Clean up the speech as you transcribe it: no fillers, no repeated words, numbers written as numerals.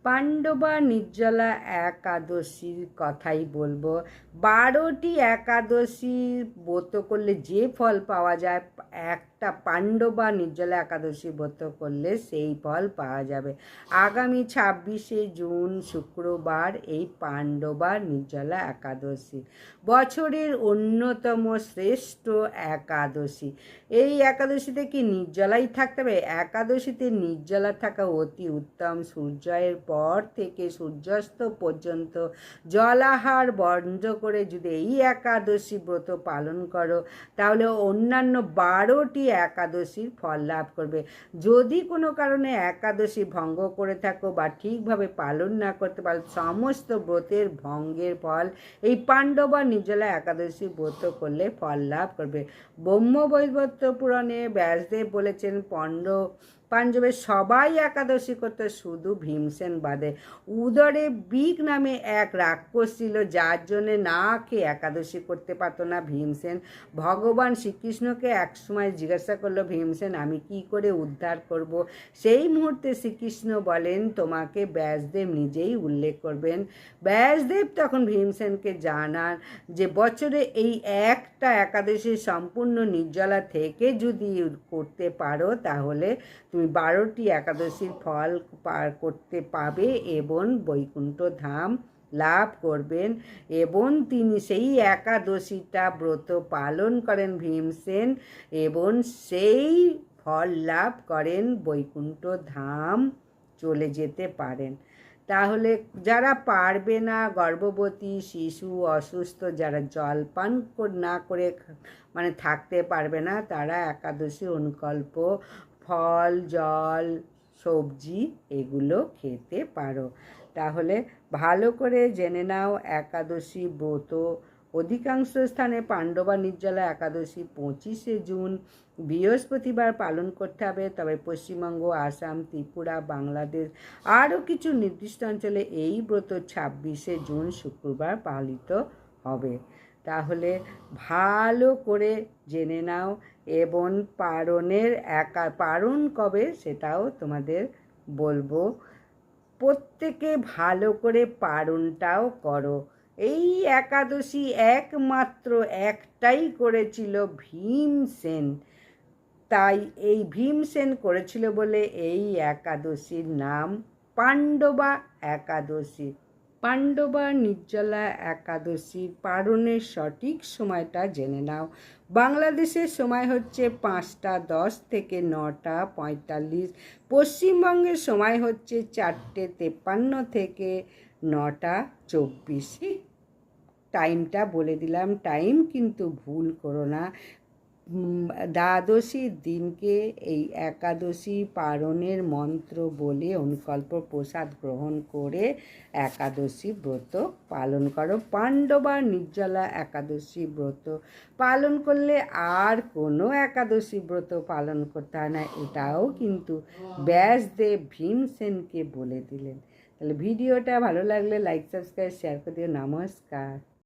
পাণ্ডবা নির্জলা একাদশীর কথাই বলবো। 12টি একাদশী ব্রত করলে যে ফল পাওয়া যায়, একটা পাণ্ডবা নির্জলা একাদশী ব্রত করলে সেই ফল পাওয়া যাবে। আগামী 26শে জুন শুক্রবার এই পাণ্ডবা নির্জলা একাদশী, বছরের অন্যতম শ্রেষ্ঠ একাদশী। এই একাদশীতে কি নির্জলাই থাকতে হবে? একাদশীতে নির্জলা থাকা অতি উত্তম। সূর্যোদয়ের পর থেকে সূর্যাস্ত পর্যন্ত জলাহার বন্ধ করে যদি এই একাদশী ব্রত পালন করো, তাহলে অন্যান্য 12টি একাদশীর ফল লাভ করবে। যদি কোনো কারণে একাদশী ভঙ্গ করে থাকো বা ঠিকভাবে পালন না করতে পারো, সমস্ত ব্রতের ভঙ্গের ফল এই পাণ্ডবা নির্জলা একাদশী ব্রত করলে ফল লাভ করবে। ব্রহ্মবৈবর্ত পুরাণে ব্যাসদেব বলেছেন, পাণ্ডবের সবাই একাদশী করতে, শুধু ভীমসেন বাদে। উদরে বিক নামে এক রাক্ষস ছিল, যার জন্যে না খেয়ে একাদশী করতে পারতো না ভীমসেন। ভগবান শ্রীকৃষ্ণকে একসময় জিজ্ঞাসা করলো, ভীমসেন আমি কি করে উদ্ধার করব? সেই মুহূর্তে শ্রীকৃষ্ণ বলেন, তোমাকে ব্যাসদেব নিজেই উল্লেখ করবেন। ব্যাসদেব তখন ভীমসেনকে জানান যে বছরে এই একটা একাদশী সম্পূর্ণ নির্জলা থেকে যদি করতে পারো, তাহলে তুমি 12টি একাদশীর ফল করতে পাবে এবং বৈকুণ্ঠ ধাম লাভ করবেন। এবং তিনি সেই একাদশীটা ব্রত পালন করেন ভীমসেন, এবং সেই ফল লাভ করেন, বৈকুণ্ঠ ধাম চলে যেতে পারেন। তাহলে যারা পারবে না, গর্ভবতী শিশু, অসুস্থ, যারা জলপান না করে মানে থাকতে পারবে না, তারা একাদশী অনুকল্প ফল, জল, সবজি এগুলো খেতে পারো। তাহলে ভালো করে জেনে নাও, একাদশী ব্রত অধিকাংশ স্থানে পাণ্ডবা নির্জলা একাদশী 25শে জুন বৃহস্পতিবার পালন করতে হবে। তবে পশ্চিমবঙ্গ, আসাম, ত্রিপুরা, বাংলাদেশ আরও কিছু নির্দিষ্ট অঞ্চলে এই ব্রত 26শে জুন শুক্রবার পালিত হবে। তাহলে ভালো করে জেনে নাও, এবং পারণ কবে সেটাও তোমাদের বলবো। প্রত্যেকে ভালো করে পারণটাও করো। এই একাদশী একমাত্র একটাই করেছিল ভীমসেন, তাই এই ভীমসেন করেছিল বলে এই একাদশীর নাম পাণ্ডবা একাদশী। পাণ্ডবা নির্জলা একাদশীর পালনের সঠিক সময়টা জেনে নাও। বাংলাদেশের সময় হচ্ছে 5টা 10 থেকে 9টা 45। পশ্চিমবঙ্গের সময় হচ্ছে 4টে 53 থেকে 9টা 24। টাইমটা বলে দিলাম, টাইম কিন্তু ভুল করো না। দ্বাদশীর দিনকে এই একাদশী পারণের মন্ত্র বলে অনুকল্প প্রসাদ গ্রহণ করে একাদশী ব্রত পালন করো। পাণ্ডবা নির্জলা একাদশী ব্রত পালন করলে আর কোনো একাদশী ব্রত পালন করতে হয় না, এটাও কিন্তু ব্যাসদেব ভীমসেনকে বলে দিলেন। তাহলে ভিডিওটা ভালো লাগলে লাইক, সাবস্ক্রাইব, শেয়ার করে দিও। নমস্কার।